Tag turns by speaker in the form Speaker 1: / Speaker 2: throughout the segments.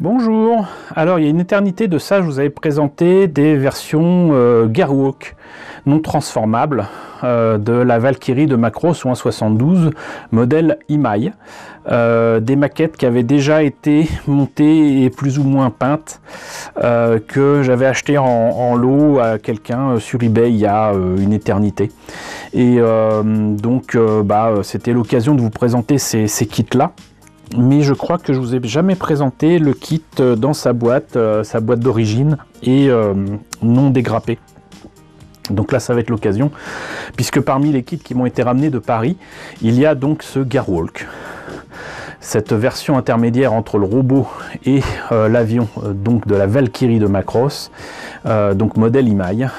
Speaker 1: Bonjour, alors il y a une éternité de ça, je vous avais présenté des versions Gearwalk non transformables de la Valkyrie de Macross ou 1.72 modèle Imai. Des maquettes qui avaient déjà été montées et plus ou moins peintes, que j'avais acheté en lot à quelqu'un sur eBay il y a une éternité. Et c'était l'occasion de vous présenter ces kits-là. Mais je crois que je vous ai jamais présenté le kit dans sa boîte d'origine et non dégrappé. Donc là, ça va être l'occasion, puisque parmi les kits qui m'ont été ramenés de Paris, il y a donc ce Gearwalk. Cette version intermédiaire entre le robot et l'avion donc de la Valkyrie de Macross, donc modèle Imai,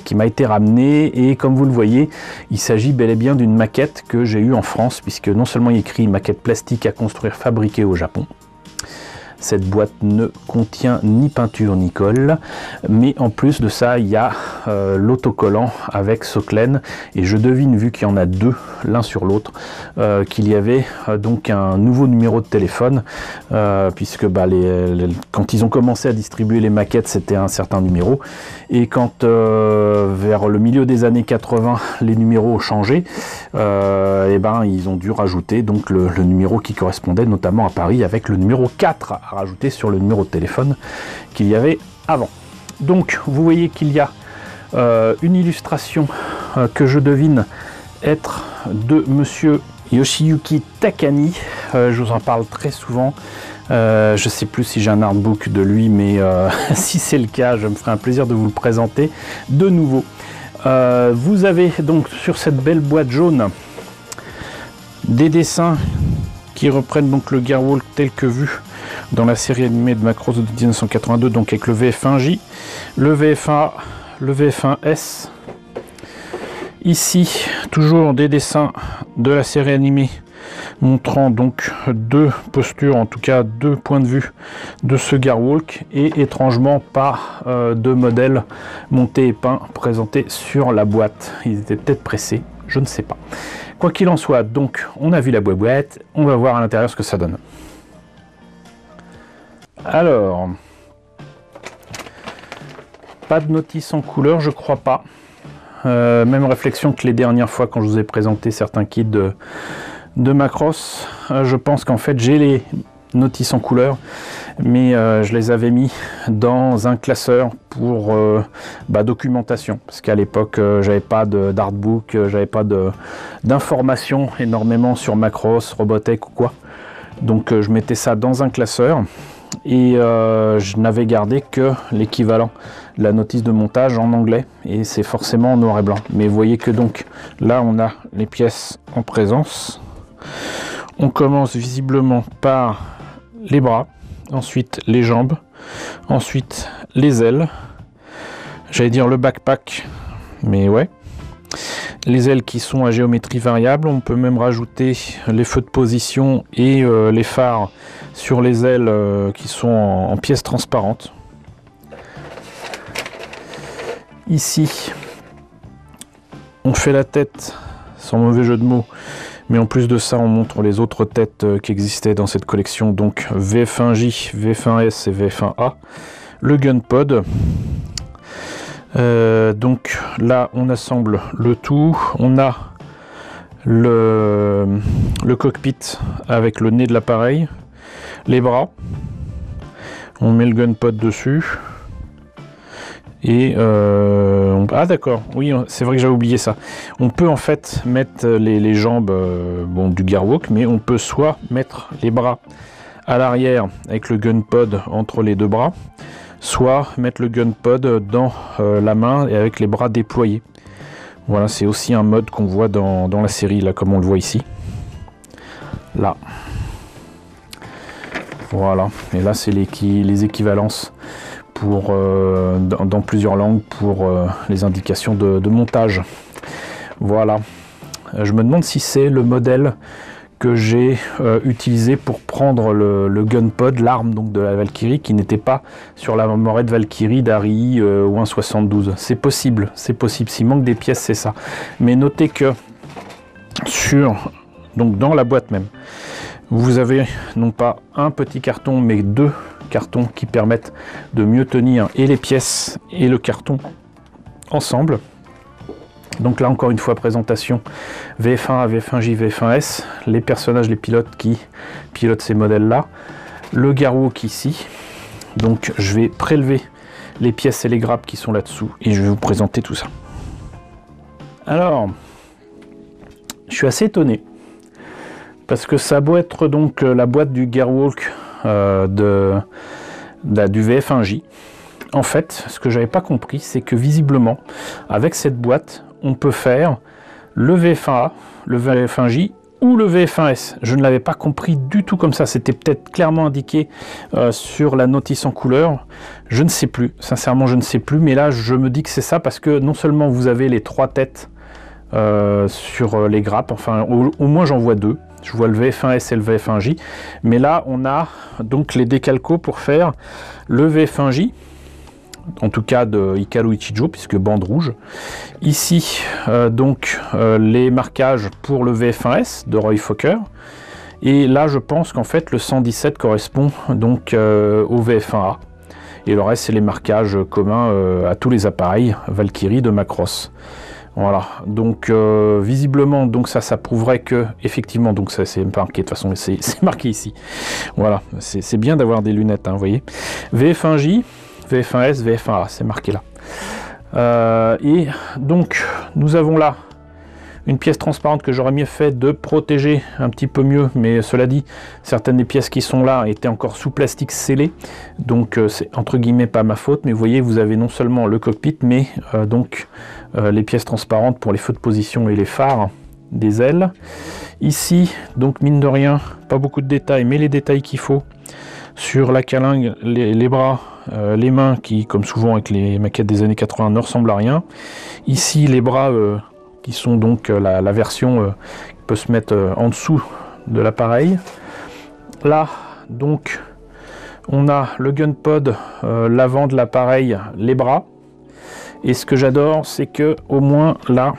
Speaker 1: qui m'a été ramené, et comme vous le voyez, il s'agit bel et bien d'une maquette que j'ai eue en France, puisque non seulement il y a écrit maquette plastique à construire fabriquée au Japon. Cette boîte ne contient ni peinture ni colle, mais en plus de ça, il y a l'autocollant avec Soclen, et je devine, vu qu'il y en a deux l'un sur l'autre, qu'il y avait donc un nouveau numéro de téléphone, puisque quand ils ont commencé à distribuer les maquettes, c'était un certain numéro, et quand vers le milieu des années 80, les numéros ont changé, ils ont dû rajouter donc le numéro qui correspondait notamment à Paris, avec le numéro 4 à rajouter sur le numéro de téléphone qu'il y avait avant. Donc vous voyez qu'il y a une illustration que je devine être de monsieur Yoshiyuki Takani. Je vous en parle très souvent. Je ne sais plus si j'ai un artbook de lui, mais si c'est le cas, je me ferai un plaisir de vous le présenter de nouveau. Vous avez donc sur cette belle boîte jaune des dessins qui reprennent donc le Gearwalk tel que vu dans la série animée de Macross de 1982, donc avec le VF1J, le VF1A, le VF1S. Ici, toujours des dessins de la série animée montrant donc deux postures, en tout cas deux points de vue de ce Gearwalk, et étrangement pas de modèles montés et peints présentés sur la boîte. Ils étaient peut-être pressés, je ne sais pas. Quoi qu'il en soit, donc on a vu la boîte, on va voir à l'intérieur ce que ça donne. Alors, pas de notice en couleur, je crois pas. Même réflexion que les dernières fois quand je vous ai présenté certains kits de Macross. Je pense qu'en fait j'ai les notices en couleur, mais je les avais mis dans un classeur pour documentation, parce qu'à l'époque j'avais pas d'artbook, j'avais pas d'informations énormément sur Macross, Robotech ou quoi. Donc je mettais ça dans un classeur, et je n'avais gardé que l'équivalent de la notice de montage en anglais, et c'est forcément en noir et blanc. Mais vous voyez que donc là on a les pièces en présence. On commence visiblement par les bras, ensuite les jambes, ensuite les ailes, j'allais dire le backpack, mais ouais, les ailes qui sont à géométrie variable. On peut même rajouter les feux de position et les phares sur les ailes qui sont en pièces transparentes. Ici, on fait la tête, sans mauvais jeu de mots, mais en plus de ça, on montre les autres têtes qui existaient dans cette collection, donc VF1J, VF1S et VF1A. Le gunpod. Donc là, on assemble le tout. On a le cockpit avec le nez de l'appareil, les bras. On met le gunpod dessus. Et ah d'accord, oui, c'est vrai que j'avais oublié ça. On peut en fait mettre les jambes du Gearwalk, mais on peut soit mettre les bras à l'arrière avec le gunpod entre les deux bras, soit mettre le gunpod dans la main et avec les bras déployés. Voilà, c'est aussi un mode qu'on voit dans la série, là, comme on le voit ici. Là. Voilà, et là c'est les équivalences pour, dans plusieurs langues pour les indications de montage. Voilà. Je me demande si c'est le modèle que j'ai utilisé pour prendre le gunpod, l'arme donc de la Valkyrie, qui n'était pas sur la Morette Valkyrie d'Ari ou 1.72. C'est possible, c'est possible. S'il manque des pièces, c'est ça. Mais notez que donc dans la boîte même, vous avez non pas un petit carton, mais deux carton qui permettent de mieux tenir et les pièces et le carton ensemble. Donc là encore une fois présentation VF1A, VF1J, VF1S, les personnages, les pilotes qui pilotent ces modèles là, le Garwalk ici. Donc je vais prélever les pièces et les grappes qui sont là-dessous et je vais vous présenter tout ça. Alors, je suis assez étonné parce que ça doit être donc la boîte du Garwalk du VF1J. En fait, ce que j'avais pas compris, c'est que visiblement, avec cette boîte, on peut faire le VF1A, le VF1J ou le VF1S. Je ne l'avais pas compris du tout comme ça. C'était peut-être clairement indiqué sur la notice en couleur. Je ne sais plus. Sincèrement, je ne sais plus. Mais là, je me dis que c'est ça parce que non seulement vous avez les 3 têtes sur les grappes, enfin au moins j'en vois 2. Je vois le VF1S et le VF1J. Mais là, on a donc les décalcos pour faire le VF1J. En tout cas de Hikaru Ichijo, puisque bande rouge. Ici, les marquages pour le VF1S de Roy Fokker. Et là, je pense qu'en fait, le 117 correspond donc au VF1A. Et le reste, c'est les marquages communs à tous les appareils Valkyrie de Macross. Voilà, donc visiblement, donc ça prouverait que, effectivement, donc ça c'est marqué, de toute façon, c'est marqué ici. Voilà, c'est bien d'avoir des lunettes, hein, vous voyez. VF1J, VF1S, VF1A, c'est marqué là. Et donc, nous avons là une pièce transparente que j'aurais mieux fait de protéger un petit peu mieux, mais cela dit, certaines des pièces qui sont là étaient encore sous plastique scellé, donc c'est entre guillemets pas ma faute, mais vous voyez, vous avez non seulement le cockpit, mais les pièces transparentes pour les feux de position et les phares des ailes. Ici, donc mine de rien, pas beaucoup de détails, mais les détails qu'il faut sur la calingue, les bras, les mains qui, comme souvent avec les maquettes des années 80, ne ressemblent à rien. Ici, les bras qui sont donc la version qui peut se mettre en dessous de l'appareil. Là, donc, on a le gun pod, l'avant de l'appareil, les bras. Et ce que j'adore, c'est que au moins là,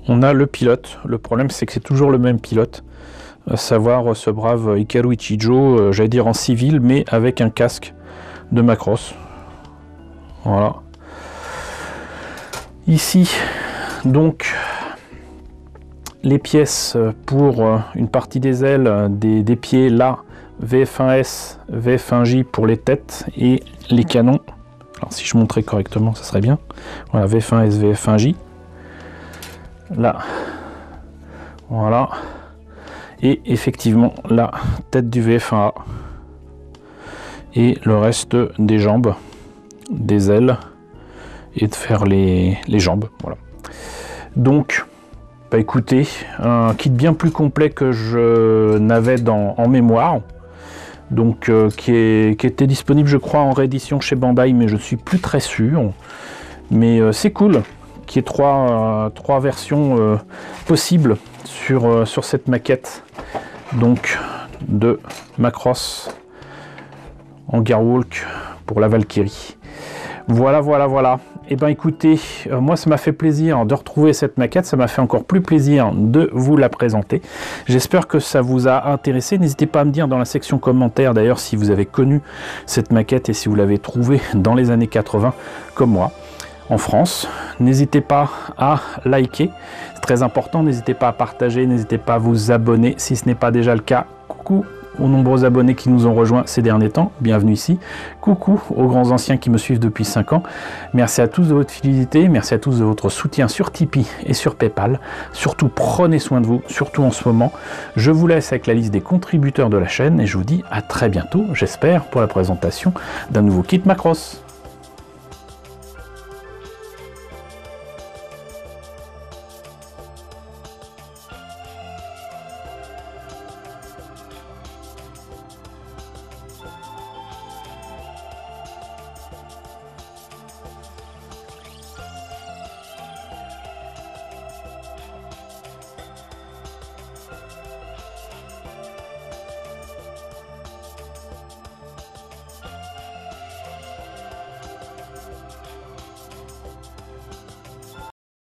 Speaker 1: on a le pilote. Le problème, c'est que c'est toujours le même pilote. À savoir ce brave Hikaru Ichijo, j'allais dire en civil, mais avec un casque de Macross. Voilà. Ici, donc, les pièces pour une partie des ailes, des pieds, là, VF1S, VF1J pour les têtes et les canons. Alors si je montrais correctement, ça serait bien. Voilà, VF1S, VF1J. Là. Voilà. Et effectivement la tête du VF1A et le reste des jambes, des ailes et de faire les jambes. Voilà. Donc, bah écoutez, un kit bien plus complet que je n'avais en mémoire. Donc qui était disponible je crois en réédition chez Bandai, mais je ne suis plus très sûr. Mais c'est cool qu'il y ait trois versions possibles sur cette maquette donc de Macross en Garwalk pour la Valkyrie. Voilà. Et ben écoutez, moi ça m'a fait plaisir de retrouver cette maquette, ça m'a fait encore plus plaisir de vous la présenter. J'espère que ça vous a intéressé. N'hésitez pas à me dire dans la section commentaires d'ailleurs si vous avez connu cette maquette et si vous l'avez trouvée dans les années 80 comme moi en France. N'hésitez pas à liker, c'est très important. N'hésitez pas à partager, n'hésitez pas à vous abonner si ce n'est pas déjà le cas. Coucou aux nombreux abonnés qui nous ont rejoints ces derniers temps, bienvenue ici. Coucou aux grands anciens qui me suivent depuis 5 ans. Merci à tous de votre fidélité, merci à tous de votre soutien sur Tipeee et sur Paypal. Surtout prenez soin de vous, surtout en ce moment. Je vous laisse avec la liste des contributeurs de la chaîne et je vous dis à très bientôt, j'espère, pour la présentation d'un nouveau kit Macross.